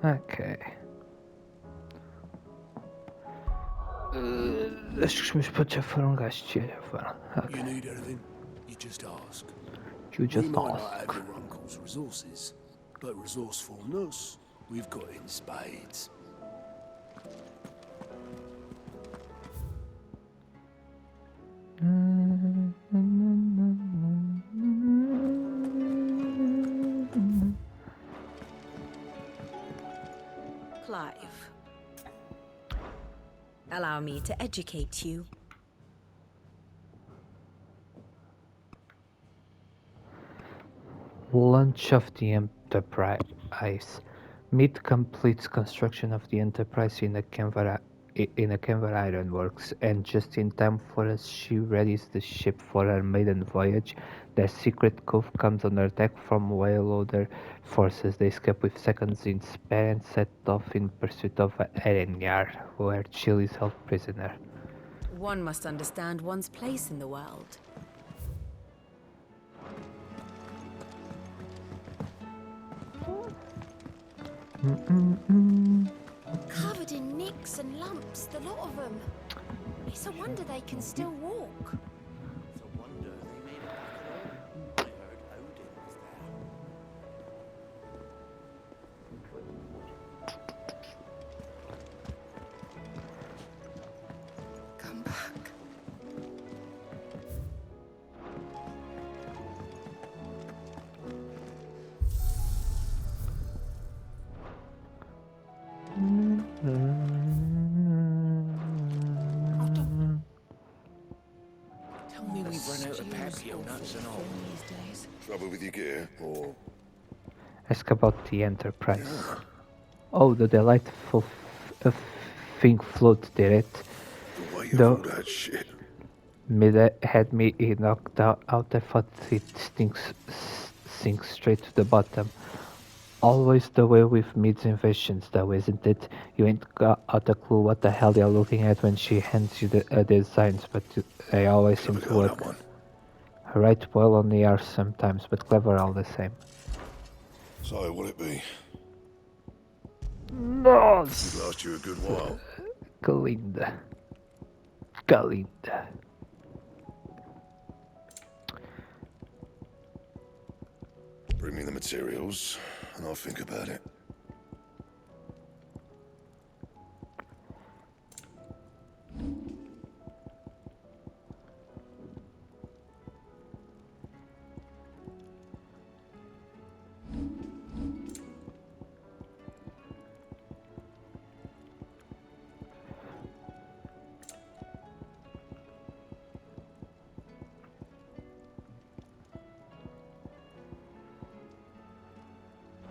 Okay. Acho que os meus putos já foram gastos. Já foram. You Ok. need anything? You just ask. You We just might not have ask. your uncle's resources, but resourcefulness we've got in spades. Clive, allow me to educate you. Launch of the Enterprise. Meet completes construction of the Enterprise in a Canberra ironworks, and just in time for as she readies the ship for her maiden voyage, their secret cove comes under attack from whale-loader forces. They escape with seconds in spare and set off in pursuit of Erenyar, where Chill is held prisoner. One must understand one's place in the world. Covered in nicks and lumps, the lot of them. It's a wonder they can still walk. It's a wonder they made it back at all. I heard Odin was there. Come back. Tell me we've run out of papio nuts and all. These days. Trouble with your gear, or Ask about the Enterprise. Oh, the delightful thing floated there. It the weight of though all that shit. had me knocked out. I thought it sinks straight to the bottom. Always the way with mids invasions, though, isn't it? You ain't got a clue what the hell you're looking at when she hands you the designs, but they always seem Clever to girl, that work. one. Right, well on the arse sometimes, but clever all the same. So, what'll it be? No, Should last you a good while. Galinda. Galinda. Bring me the materials, and I'll think about it.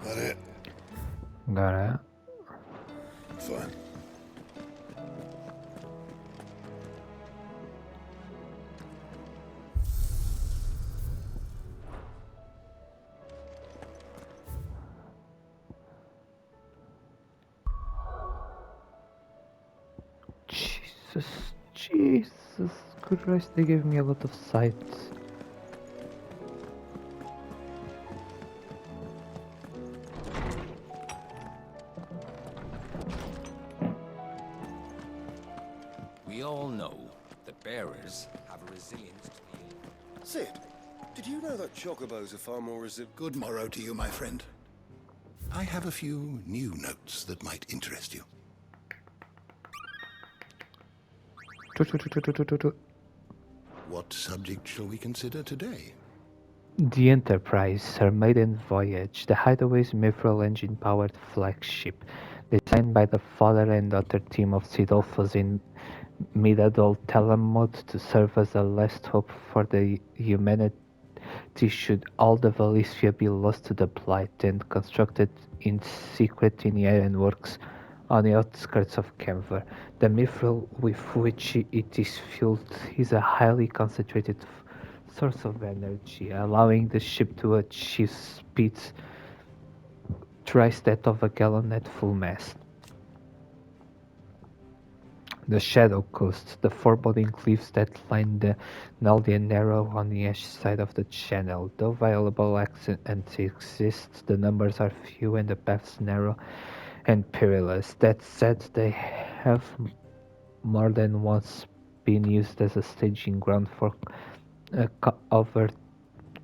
That it? Got it. Fine. Jesus Christ, they gave me a lot of sights. We all know that bearers have a resilience to the... Sid, did you know that chocobos are far more resilient? Good morrow to you, my friend. I have a few new notes that might interest you. What subject shall we consider today? The Enterprise, her maiden voyage, the Hideaway's mithril engine-powered flagship, designed by the father and daughter team of Sidolphos in mid-adult Telemod to serve as a last hope for the humanity should all the Valisthia be lost to the Blight, and constructed in secret in the ironworks on the outskirts of Canver. The mithril with which it is fueled is a highly concentrated source of energy, allowing the ship to achieve speeds thrice that of a gallon at full mast. The Shadow Coast, the foreboding cliffs that line the Naldian Narrow on the east side of the channel. Though viable accidents exist, the numbers are few and the paths narrow, and perilous. That said, they have more than once been used as a staging ground for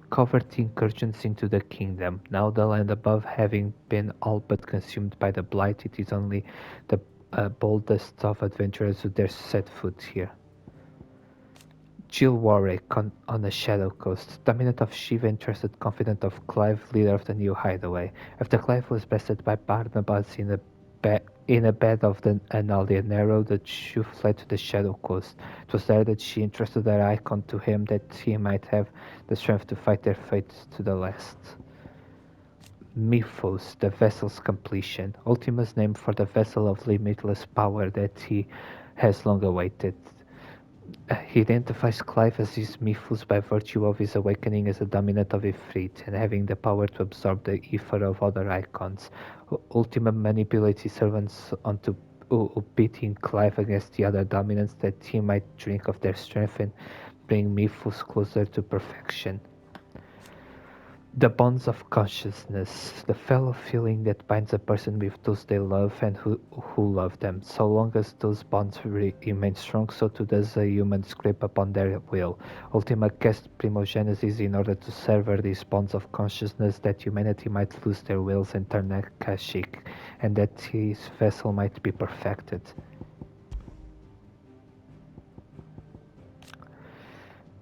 covert incursions into the kingdom. Now the land above having been all but consumed by the blight, it is only the boldest of adventurers who dare set foot here. Jill Warwick on the Shadow Coast, dominant of Shiva and trusted confidant of Clive, leader of the new hideaway. After Clive was bested by Barnabas in a bed of the Analia Narrow, the two fled to the Shadow Coast. It was there that she entrusted her icon to him, that he might have the strength to fight their fate to the last. Mythos, the vessel's completion. Ultima's name for the vessel of limitless power that he has long awaited. He identifies Clive as his Mythos by virtue of his awakening as a dominant of Ifrit and having the power to absorb the ether of other icons. Ultima manipulates his servants onto pitting Clive against the other dominants that he might drink of their strength and bring Mythos closer to perfection. The bonds of consciousness, the fellow feeling that binds a person with those they love and who love them. So long as those bonds remain strong, so too does a human's grip upon their will. Ultima cast Primogenesis in order to sever these bonds of consciousness, that humanity might lose their wills and turn Akashic, and that his vessel might be perfected.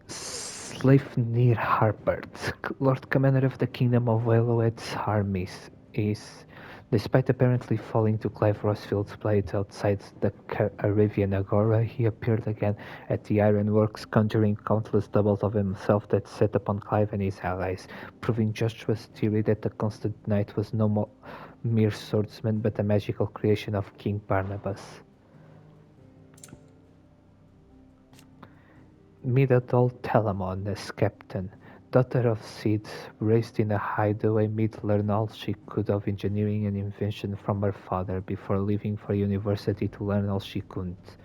Sleipnir Harpert, Lord Commander of the Kingdom of Waloed's armies, is, despite apparently falling to Clive Rosfield's blade outside the Arabian Agora, he appeared again at the ironworks, conjuring countless doubles of himself that set upon Clive and his allies, proving Joshua's theory that the constant knight was no more mere swordsman but a magical creation of King Barnabas. Midadol Telamon as captain, daughter of Sid, raised in a hideaway, Mid learned all she could of engineering and invention from her father before leaving for university to learn all she couldn't.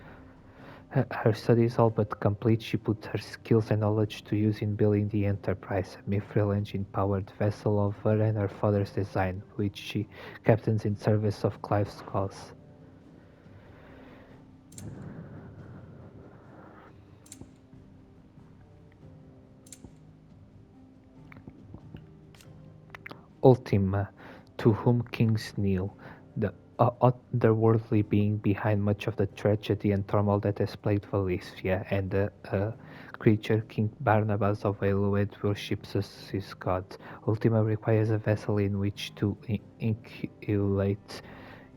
Her studies all but complete, she put her skills and knowledge to use in building the Enterprise, a mithril engine-powered vessel of her and her father's design, which she captains in service of Clive's cause. Ultima, to whom kings kneel, the otherworldly being behind much of the tragedy and turmoil that has plagued Valencia, and the creature King Barnabas of Eloed worships as his god. Ultima requires a vessel in which to inculate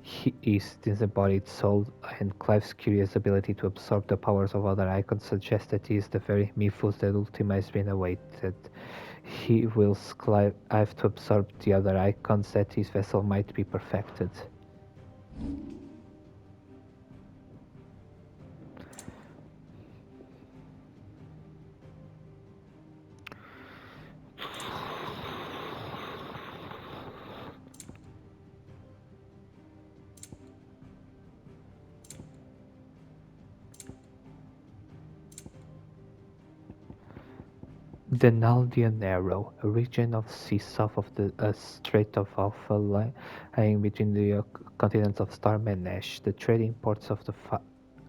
his disembodied soul, and Clive's curious ability to absorb the powers of other icons suggests that he is the very Mythos that Ultima has been awaited. He wills Clive to absorb the other icons that his vessel might be perfected. The Naldian Narrow, a region of sea south of the Strait of Alpha, lying between the continents of Storm and Ash. The trading ports of the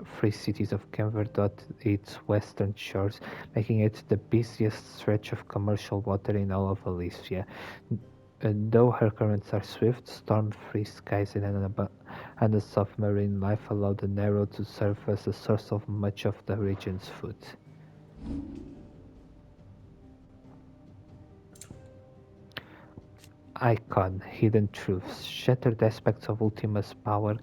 free cities of Canver dot its western shores, making it the busiest stretch of commercial water in all of Alicia. Though her currents are swift, storm-free skies and an abundance of marine life allow the Narrow to serve as a source of much of the region's food. Icon, Hidden Truths, shattered aspects of Ultima's power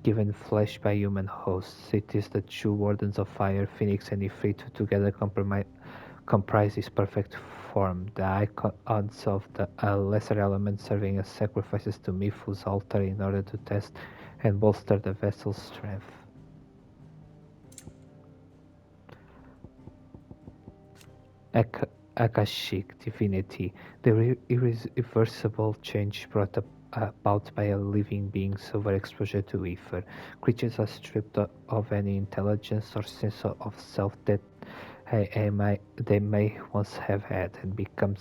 given flesh by human hosts. It is the true Wardens of Fire, Phoenix and Ifrit who together comprise his perfect form, the icons of the lesser elements serving as sacrifices to Mifu's altar in order to test and bolster the vessel's strength. Akashic Divinity, the irreversible change brought about by a living being's overexposure to ether. Creatures are stripped of any intelligence or sense of self that they may once have had, and become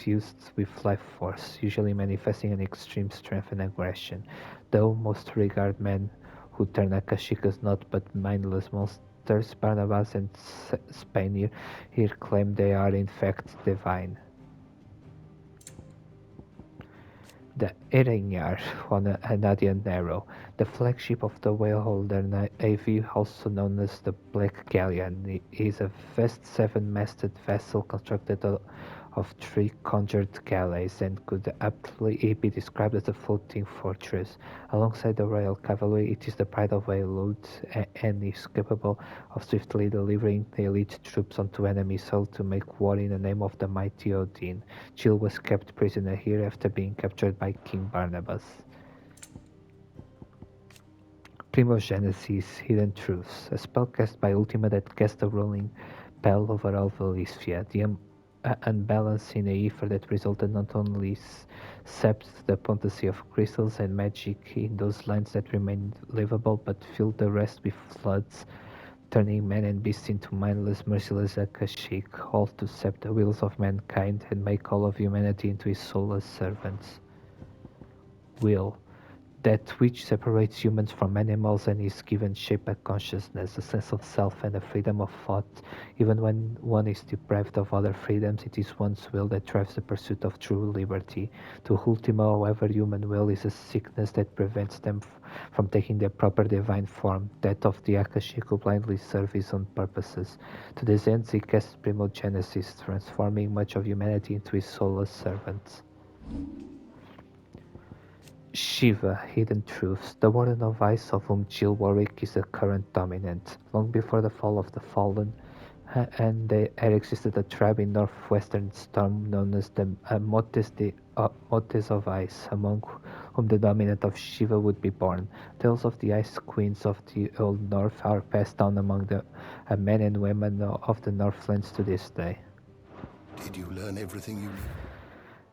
fused with life force, usually manifesting an extreme strength and aggression, though most regard men who turn Akashic as naught but mindless monsters. Barnabas and Spanier here claim they are in fact divine. The Eringar on a Anadian Arrow, the flagship of the whaleholder navy, also known as the Black Galleon, is a vast seven-masted vessel constructed of three conjured galleys and could aptly be described as a floating fortress. Alongside the Royal Cavalry, it is the pride of Aelud and is capable of swiftly delivering the elite troops onto enemy soil to make war in the name of the mighty Odin. Jill was kept prisoner here after being captured by King Barnabas. Primogenesis, Hidden Truths, a spell cast by Ultima that casts a rolling spell over all Valisthea. The unbalance in the ether that resulted not only sapped the potency of crystals and magic in those lands that remained livable, but filled the rest with floods, turning men and beasts into mindless, merciless Akashic, all to sap the wills of mankind and make all of humanity into his soulless servants. Will, that which separates humans from animals and is given shape by consciousness, a sense of self and a freedom of thought. Even when one is deprived of other freedoms, it is one's will that drives the pursuit of true liberty. To Ultima, however, human will is a sickness that prevents them from taking their proper divine form, that of the Akashic who blindly serve his own purposes. To this end, he casts Primogenesis, transforming much of humanity into his soulless servants. Shiva, Hidden Truths, the Warden of Ice of whom Jill Warwick is the current dominant. Long before the fall of the Fallen, and there existed a tribe in northwestern Storm known as the Motes of Ice, among whom the dominant of Shiva would be born. Tales of the Ice Queens of the Old North are passed down among the men and women of the Northlands to this day. Did you learn everything you knew?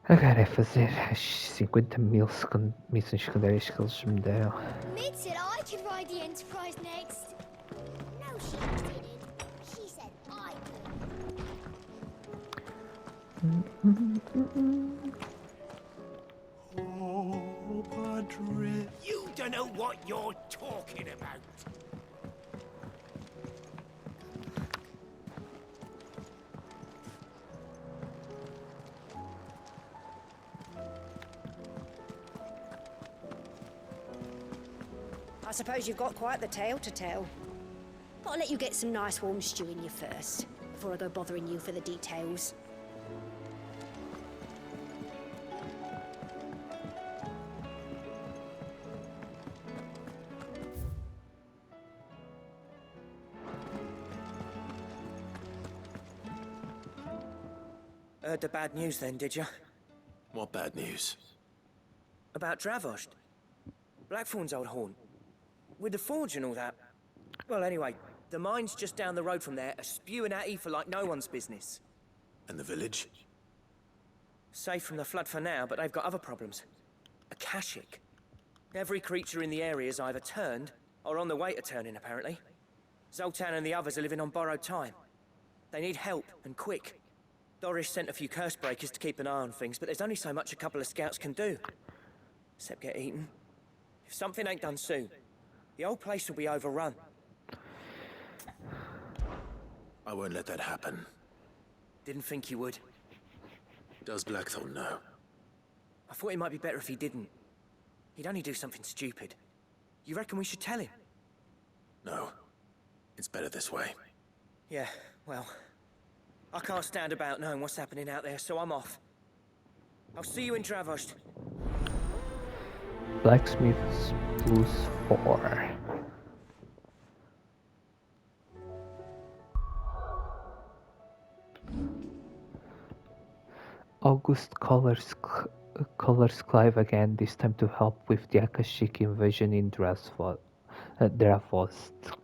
Agora é fazer as 50.000 missões secundárias que eles me deram. Mid said I could ride the Enterprise next. No, she didn't. She said I could. Oh, Padre. You don't know what you're talking about. I suppose you've got quite the tale to tell. Gotta let you get some nice warm stew in you first, before I go bothering you for the details. Heard the bad news then, did you? What bad news? About Dravost. Blackthorn's old haunt. With the forge and all that. Well, anyway, the mines just down the road from there are spewing out ether like no one's business. And the village? Safe from the flood for now, but they've got other problems. Akashic. Every creature in the area is either turned, or on the way to turning, apparently. Zoltan and the others are living on borrowed time. They need help, and quick. Doris sent a few curse breakers to keep an eye on things, but there's only so much a couple of scouts can do. Except get eaten. If something ain't done soon, the old place will be overrun. I won't let that happen. Didn't think you would. Does Blackthorn know? I thought it might be better if he didn't. He'd only do something stupid. You reckon we should tell him? No. It's better this way. Yeah, well... I can't stand about knowing what's happening out there, so I'm off. I'll see you in Dravost. Blacksmith's Blues 4. August callers Clive again, this time to help with the Akashic invasion in Dravost.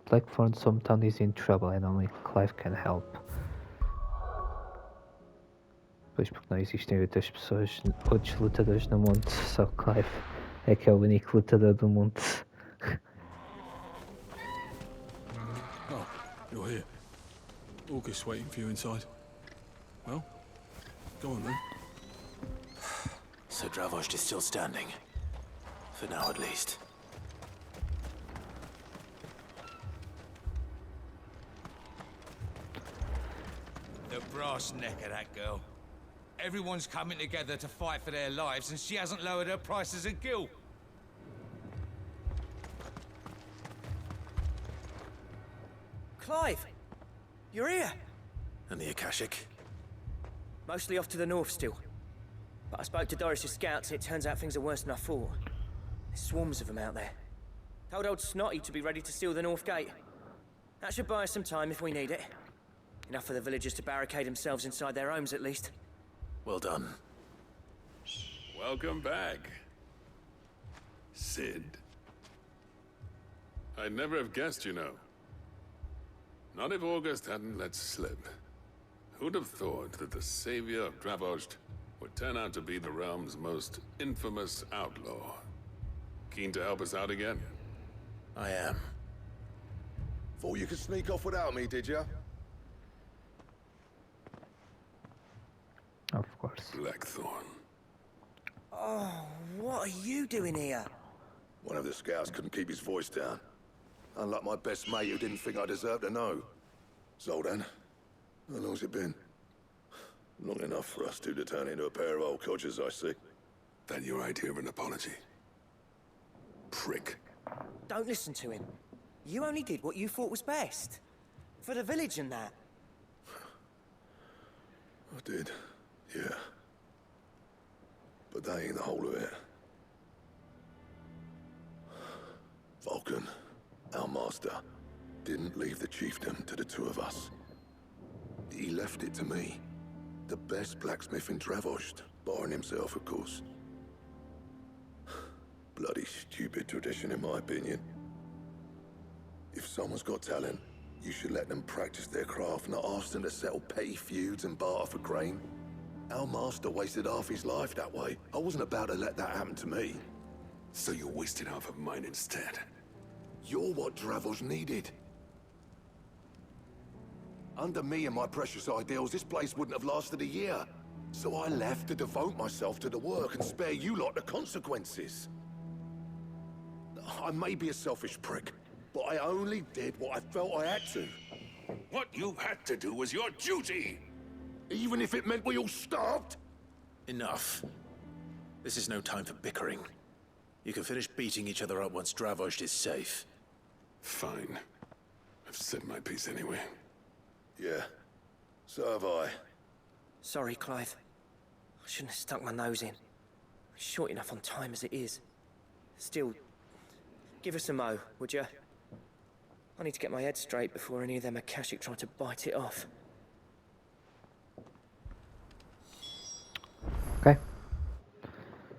Blackthorn's hometown is in trouble and only Clive can help. Pois porque não existem outras pessoas, outros lutadores no mundo, só Clive é que é o único lutador do mundo. Oh, you're here. August's waiting for you inside. Well, go on then. So Dravost is still standing. For now, at least. The brass neck of that girl. Everyone's coming together to fight for their lives, and she hasn't lowered her prices a gill. Clive! You're here! And the Akashic? Mostly off to the north still. But I spoke to Doris's scouts, and it turns out things are worse than I thought. There's swarms of them out there. Told old Snotty to be ready to seal the north gate. That should buy us some time if we need it. Enough for the villagers to barricade themselves inside their homes, at least. Well done. Welcome back, Sid. I'd never have guessed, you know. Not if August hadn't let slip. Who'd have thought that the savior of Dravost would turn out to be the realm's most infamous outlaw? Keen to help us out again? I am. Thought you could sneak off without me, did ya? Of course. Blackthorn. Oh, what are you doing here? One of the scouts couldn't keep his voice down. Unlike my best mate who didn't think I deserved to know. Zoltan, how long's it been? Long enough for us two to turn into a pair of old codgers, I see. That your idea of an apology? Prick. Don't listen to him. You only did what you thought was best. For the village and that. I did, yeah. But that ain't the whole of it. Vulcan, our master, didn't leave the chiefdom to the two of us. He left it to me. The best blacksmith in Dravost, barring himself, of course. Bloody stupid tradition, in my opinion. If someone's got talent, you should let them practice their craft, not ask them to settle petty feuds and barter for grain. Our master wasted half his life that way. I wasn't about to let that happen to me. So you wasted half of mine instead. You're what Dravost needed. Under me and my precious ideals, this place wouldn't have lasted a year. So I left to devote myself to the work and spare you lot the consequences. I may be a selfish prick, but I only did what I felt I had to. What you had to do was your duty! Even if it meant we all starved? Enough. This is no time for bickering. You can finish beating each other up once Dravost is safe. Fine. I've said my piece anyway. Yeah, so have I. Sorry, Clive. I shouldn't have stuck my nose in. We're short enough on time as it is. Still, give us a mo, would you? I need to get my head straight before any of them Akashic try to bite it off.